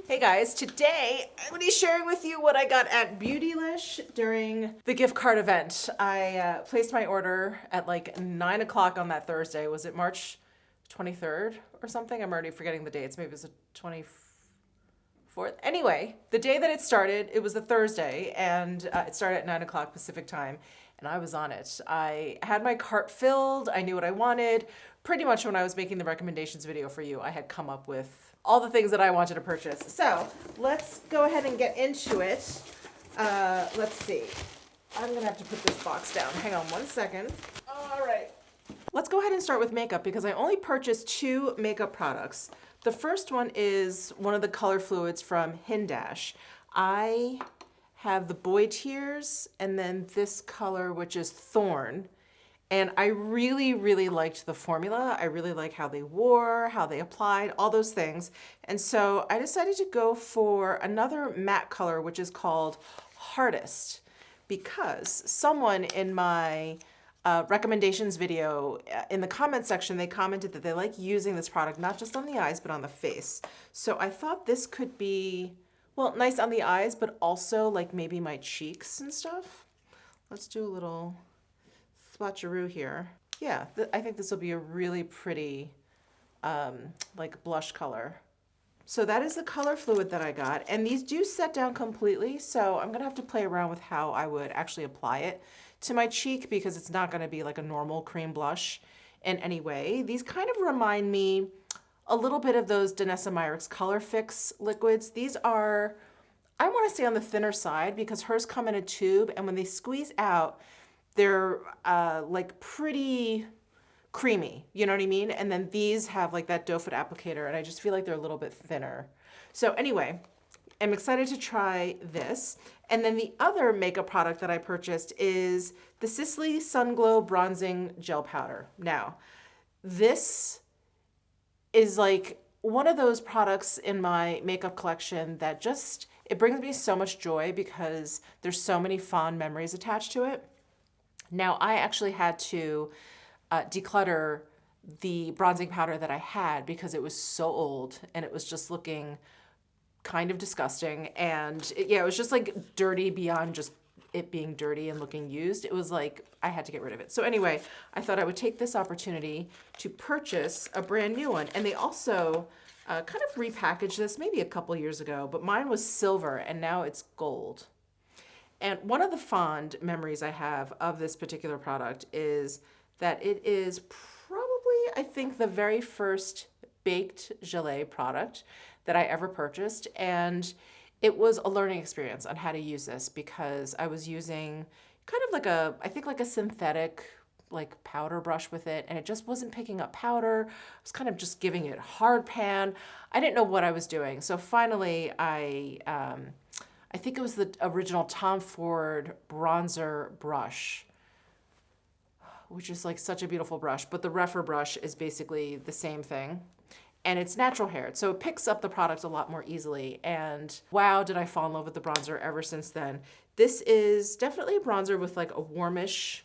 Hey guys, today I'm going to be sharing with you what I got at Beautylish during the gift card event. I placed my order at like 9 o'clock on that Thursday. Was it March 23rd or something? I'm already forgetting the dates. Maybe it was the 24th. Anyway, the day that it started, it was a Thursday, and it started at 9 o'clock Pacific time, and I was on it. I had my cart filled. I knew what I wanted. Pretty much when I was making the recommendations video for you, I had come up with all the things that I wanted to purchase. So let's go ahead and get into it. Let's see. I'm gonna have to put this box down. Hang on one second. All right. Let's go ahead and start with makeup because I only purchased 2 makeup products. The first one is one of the color fluids from Hindash. I have the Boy Tears and then this color, which is Thorn. And I really, really liked the formula. I really like how they wore, how they applied, all those things. And so I decided to go for another matte color, which is called Hardest, because someone in my recommendations video in the comment section, they commented that they like using this product, not just on the eyes, but on the face. So I thought this could be, well, nice on the eyes, but also like maybe my cheeks and stuff. Let's do a little swatcheroo here. Yeah, I think this will be a really pretty like blush color. So that is the color fluid that I got, and these do set down completely, so I'm gonna have to play around with how I would actually apply it to my cheek because it's not gonna be like a normal cream blush in any way. These kind of remind me a little bit of those Danessa Myricks Color Fix liquids. These are, I wanna say on the thinner side because hers come in a tube, and when they squeeze out, they're like pretty creamy, you know what I mean? And then these have like that doe foot applicator, and I just feel like they're a little bit thinner. So anyway, I'm excited to try this. And then the other makeup product that I purchased is the Sisley Sun Glow Bronzing Gel Powder. Now, this is like one of those products in my makeup collection that just, it brings me so much joy because there's so many fond memories attached to it. Now, I actually had to declutter the bronzing powder that I had because it was so old and it was just looking kind of disgusting. And it was just like dirty beyond just it being dirty and looking used. It was like I had to get rid of it. So anyway, I thought I would take this opportunity to purchase a brand new one. And they also kind of repackaged this maybe a couple years ago, but mine was silver and now it's gold. And one of the fond memories I have of this particular product is that it is probably, I think, the very first baked gelée product that I ever purchased. And it was a learning experience on how to use this because I was using kind of like a, I think like a synthetic like powder brush with it, and it just wasn't picking up powder. I was kind of just giving it hard pan. I didn't know what I was doing. So finally I think it was the original Tom Ford bronzer brush, which is like such a beautiful brush, but the Refer brush is basically the same thing. And it's natural hair, so it picks up the product a lot more easily. And wow, did I fall in love with the bronzer ever since then. This is definitely a bronzer with like a warmish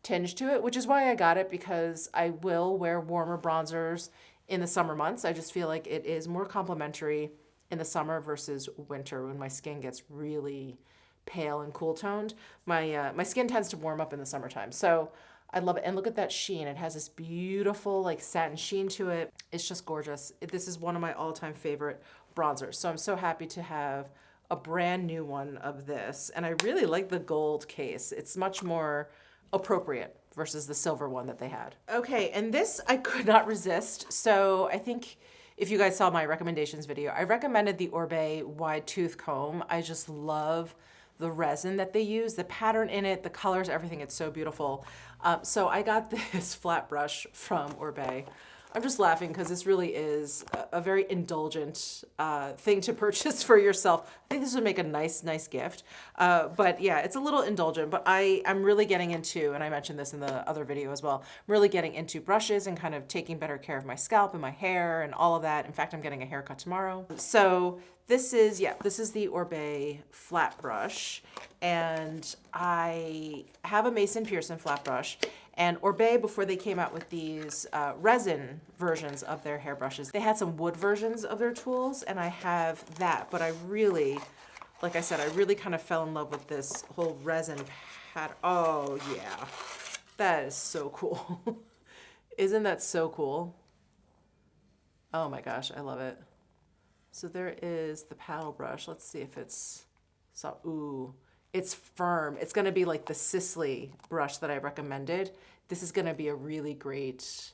tinge to it, which is why I got it, because I will wear warmer bronzers in the summer months. I just feel like it is more complimentary in the summer versus winter when my skin gets really pale and cool toned. My skin tends to warm up in the summertime. So I love it. And look at that sheen. It has this beautiful like satin sheen to it. It's just gorgeous. This is one of my all-time favorite bronzers. So I'm so happy to have a brand new one of this. And I really like the gold case. It's much more appropriate versus the silver one that they had. Okay, and this I could not resist. So I think if you guys saw my recommendations video, I recommended the Oribe wide tooth comb. I just love the resin that they use, the pattern in it, the colors, everything. It's so beautiful. So I got this flat brush from Oribe. I'm just laughing because this really is a very indulgent thing to purchase for yourself. I think this would make a nice gift. But yeah, it's a little indulgent, but I'm really getting into, and I mentioned this in the other video as well, I'm really getting into brushes and kind of taking better care of my scalp and my hair and all of that. In fact, I'm getting a haircut tomorrow. So this is the Oribe flat brush, and I have a Mason Pearson flat brush. And Oribe, before they came out with these resin versions of their hairbrushes, they had some wood versions of their tools, and I have that. But I really, like I said, I really kind of fell in love with this whole resin pad. Oh yeah, that is so cool. Isn't that so cool? Oh my gosh, I love it. So there is the paddle brush. Let's see if it's, so, ooh, it's firm. It's gonna be like the Sisley brush that I recommended. This is gonna be a really great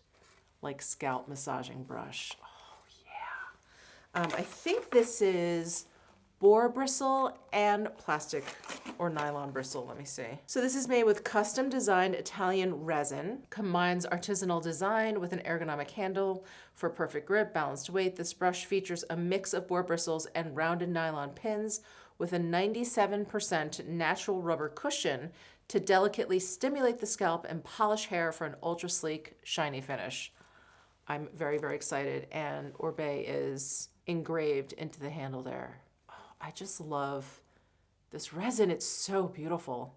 like scalp massaging brush. Oh yeah. I think this is boar bristle and plastic or nylon bristle, let me see. So this is made with custom designed Italian resin, combines artisanal design with an ergonomic handle for perfect grip, balanced weight. This brush features a mix of boar bristles and rounded nylon pins with a 97% natural rubber cushion to delicately stimulate the scalp and polish hair for an ultra sleek, shiny finish. I'm very, very excited, and Oribe is engraved into the handle there. I just love this resin. It's so beautiful.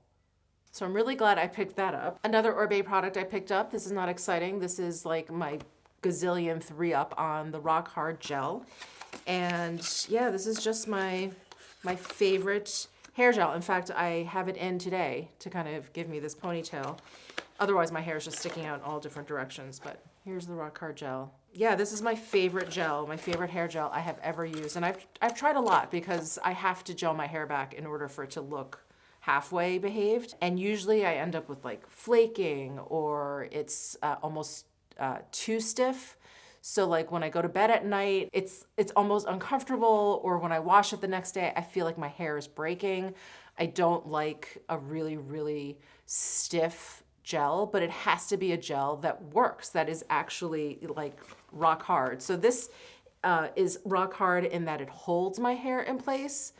So I'm really glad I picked that up. Another Oribe product I picked up, this is not exciting. This is like my gazillion 3-up on the Rock Hard Gel. And yeah, this is just my favorite hair gel. In fact, I have it in today to kind of give me this ponytail. Otherwise, my hair is just sticking out in all different directions, but here's the Rock Hard Gel. Yeah, this is my favorite gel, my favorite hair gel I have ever used. And I've tried a lot because I have to gel my hair back in order for it to look halfway behaved. And usually I end up with like flaking, or it's almost too stiff. So like when I go to bed at night, it's almost uncomfortable, or when I wash it the next day, I feel like my hair is breaking. I don't like a really, really stiff gel, but it has to be a gel that works, that is actually like rock hard. So this is rock hard in that it holds my hair in place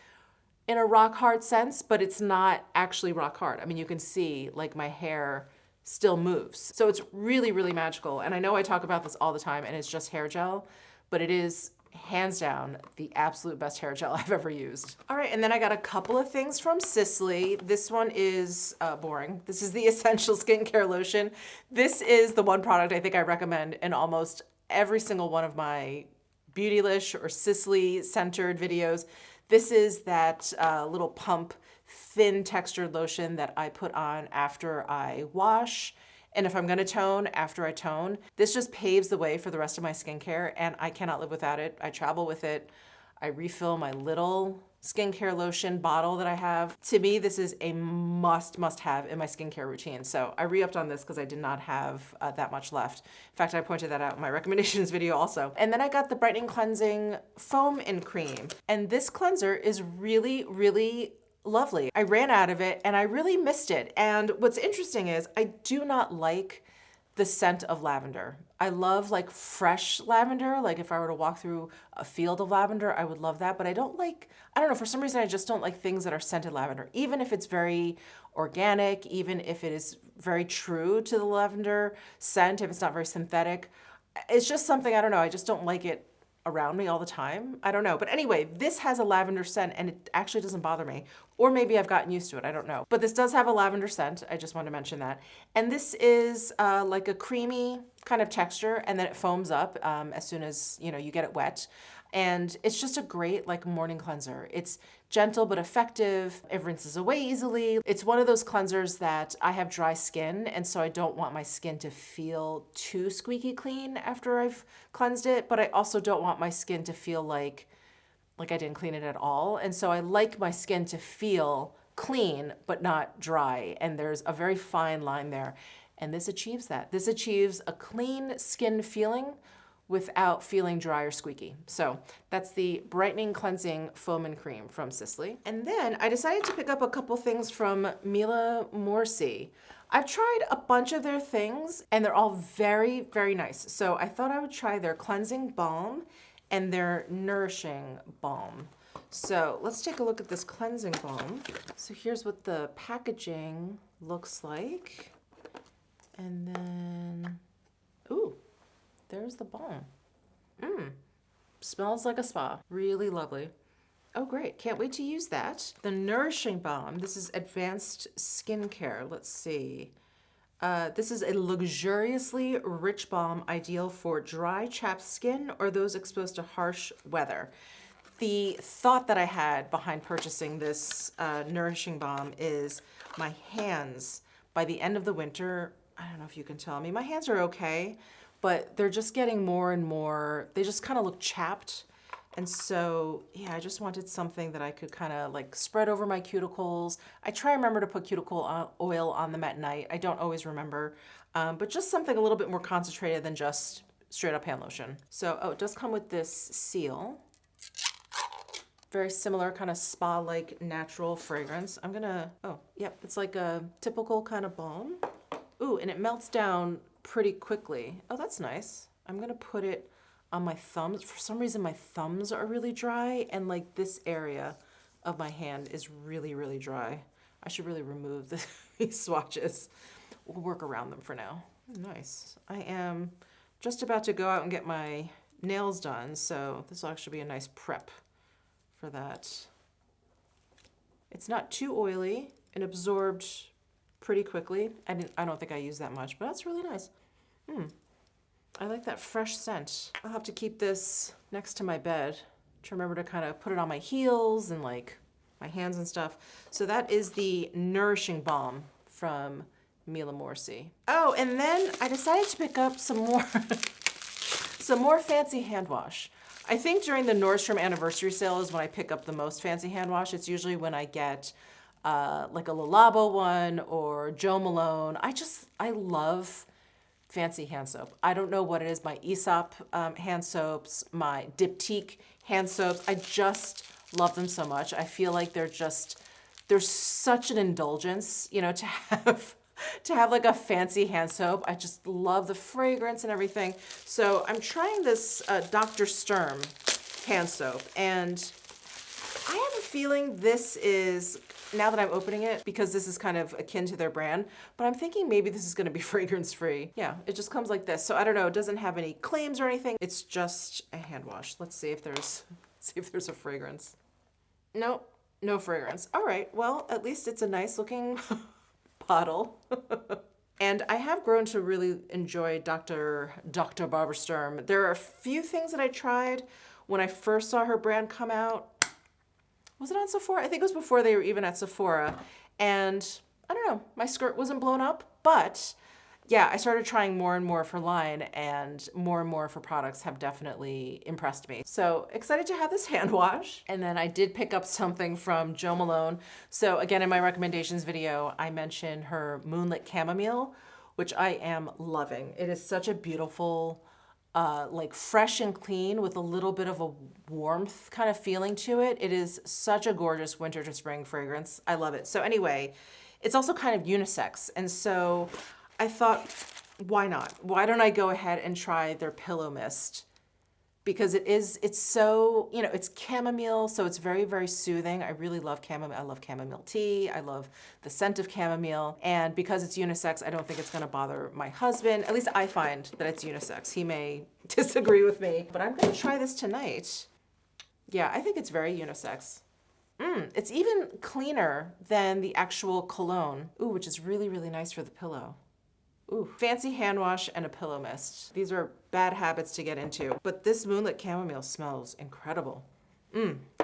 in a rock hard sense, but it's not actually rock hard. I mean, you can see like my hair still moves. So it's really, really magical. And I know I talk about this all the time and it's just hair gel, but it is hands down the absolute best hair gel I've ever used. All right, and then I got a couple of things from Sisley. This one is boring. This is the Essential Skincare Lotion. This is the one product I think I recommend in almost every single one of my Beautylish or Sisley centered videos. This is that little pump, thin textured lotion that I put on after I wash. And if I'm gonna tone, after I tone. This just paves the way for the rest of my skincare, and I cannot live without it. I travel with it. I refill my little skincare lotion bottle that I have. To me, this is a must have in my skincare routine. So I re-upped on this because I did not have that much left. In fact, I pointed that out in my recommendations video also. And then I got the Brightening Cleansing Foam and Cream. And this cleanser is really, really lovely. I ran out of it and I really missed it. And what's interesting is I do not like the scent of lavender. I love like fresh lavender. Like if I were to walk through a field of lavender, I would love that. But I don't know, for some reason, I just don't like things that are scented lavender. Even if it's very organic, even if it is very true to the lavender scent, if it's not very synthetic, it's just something, I don't know, I just don't like it around me all the time. I don't know. But anyway, this has a lavender scent and it actually doesn't bother me. Or maybe I've gotten used to it. I don't know. But this does have a lavender scent. I just wanted to mention that. And this is like a creamy kind of texture, and then it foams up as soon as you get it wet. And it's just a great like morning cleanser. It's gentle but effective. It rinses away easily. It's one of those cleansers that I have dry skin, and so I don't want my skin to feel too squeaky clean after I've cleansed it, but I also don't want my skin to feel like I didn't clean it at all. And so I like my skin to feel clean but not dry, and there's a very fine line there. And this achieves that. This achieves a clean skin feeling without feeling dry or squeaky. So that's the Brightening Cleansing Foam and Cream from Sisley. And then I decided to pick up a couple things from Mila Morsi. I've tried a bunch of their things and they're all very, very nice. So I thought I would try their Cleansing Balm and their Nourishing Balm. So let's take a look at this Cleansing Balm. So here's what the packaging looks like. And then, ooh, there's the balm. Smells like a spa. Really lovely. Oh, great. Can't wait to use that. The Nourishing Balm. This is advanced skincare. Let's see. This is a luxuriously rich balm ideal for dry, chapped skin or those exposed to harsh weather. The thought that I had behind purchasing this nourishing balm is my hands, by the end of the winter, I don't know if you can tell me, my hands are okay, but they're just getting more and more, they just kind of look chapped. And so, yeah, I just wanted something that I could kind of like spread over my cuticles. I try and remember to put cuticle oil on them at night. I don't always remember, but just something a little bit more concentrated than just straight up hand lotion. So, oh, it does come with this seal. Very similar kind of spa-like natural fragrance. I'm gonna, oh, yep, it's like a typical kind of balm. Ooh, and it melts down pretty quickly. Oh, that's nice. I'm gonna put it on my thumbs. For some reason, my thumbs are really dry, and like this area of my hand is really, really dry. I should really remove these swatches. We'll work around them for now. Nice. I am just about to go out and get my nails done, so this will actually be a nice prep for that. It's not too oily and absorbed pretty quickly. I don't think I use that much, but that's really nice. I like that fresh scent. I'll have to keep this next to my bed to remember to kind of put it on my heels and like my hands and stuff. So that is the Nourishing Balm from Mila Morsi. Oh, and then I decided to pick up some more, some more fancy hand wash. I think during the Nordstrom anniversary sale is when I pick up the most fancy hand wash. It's usually when I get like a Le Labo one or Jo Malone. I love fancy hand soap. I don't know what it is, my Aesop hand soaps, my Diptyque hand soaps. I just love them so much. I feel like there's such an indulgence, you know, to have like a fancy hand soap. I just love the fragrance and everything. So I'm trying this Dr. Sturm hand soap, and I have a feeling this is, now that I'm opening it, because this is kind of akin to their brand, but I'm thinking maybe this is gonna be fragrance free. Yeah, it just comes like this. So I don't know, it doesn't have any claims or anything. It's just a hand wash. Let's see if there's a fragrance. Nope, no fragrance. All right, well, at least it's a nice looking bottle. And I have grown to really enjoy Dr. Barbara Sturm. There are a few things that I tried when I first saw her brand come out. Was it on Sephora? I think it was before they were even at Sephora. And I don't know, my skirt wasn't blown up, but yeah, I started trying more and more for line, and more for products have definitely impressed me. So excited to have this hand wash. And then I did pick up something from Jo Malone. So again, in my recommendations video, I mentioned her Moonlit Chamomile, which I am loving. It is such a beautiful, like fresh and clean with a little bit of a warmth kind of feeling to it. It is such a gorgeous winter to spring fragrance. I love it. So anyway, it's also kind of unisex. And so I thought, why not? Why don't I go ahead and try their Pillow Mist? Because it's so, you know, it's chamomile, so it's very, very soothing. I really love chamomile. I love chamomile tea. I love the scent of chamomile. And because it's unisex, I don't think it's gonna bother my husband. At least I find that it's unisex. He may disagree with me, but I'm gonna try this tonight. Yeah, I think it's very unisex. It's even cleaner than the actual cologne. Ooh, which is really, really nice for the pillow. Ooh, fancy hand wash and a pillow mist. These are bad habits to get into, but this Moonlit Chamomile smells incredible.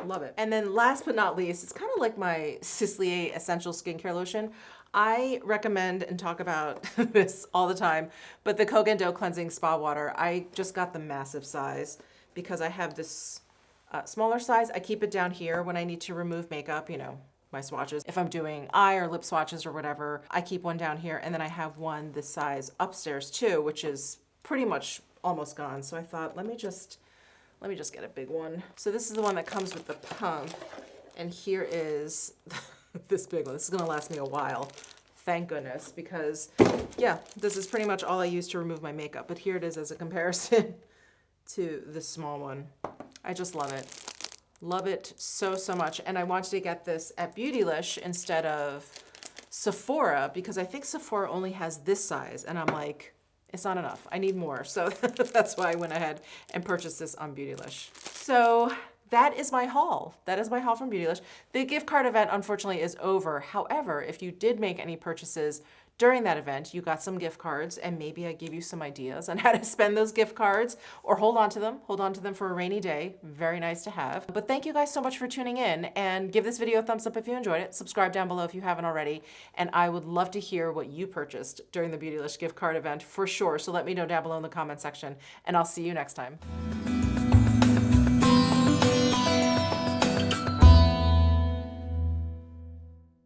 Love it. And then last but not least, it's kind of like my Cicelier Essential Skincare Lotion. I recommend and talk about this all the time, but the Kogan Do Cleansing Spa Water, I just got the massive size because I have this smaller size. I keep it down here when I need to remove makeup, you know, my swatches. If I'm doing eye or lip swatches or whatever, I keep one down here, and then I have one this size upstairs too, which is pretty much almost gone. So I thought, let me just get a big one. So this is the one that comes with the pump, and here is this big one. This is gonna last me a while, thank goodness, because yeah, this is pretty much all I use to remove my makeup, but here it is as a comparison to this small one. I just love it. Love it so, so much. And I wanted to get this at Beautylish instead of Sephora because I think Sephora only has this size. And I'm like, it's not enough. I need more. So that's why I went ahead and purchased this on Beautylish. So that is my haul. That is my haul from Beautylish. The gift card event, unfortunately, is over. However, if you did make any purchases during that event, you got some gift cards, and maybe I gave you some ideas on how to spend those gift cards or hold on to them for a rainy day. Very nice to have. But thank you guys so much for tuning in, and give this video a thumbs up if you enjoyed it. Subscribe down below if you haven't already. And I would love to hear what you purchased during the Beautylish gift card event for sure. So let me know down below in the comment section, and I'll see you next time.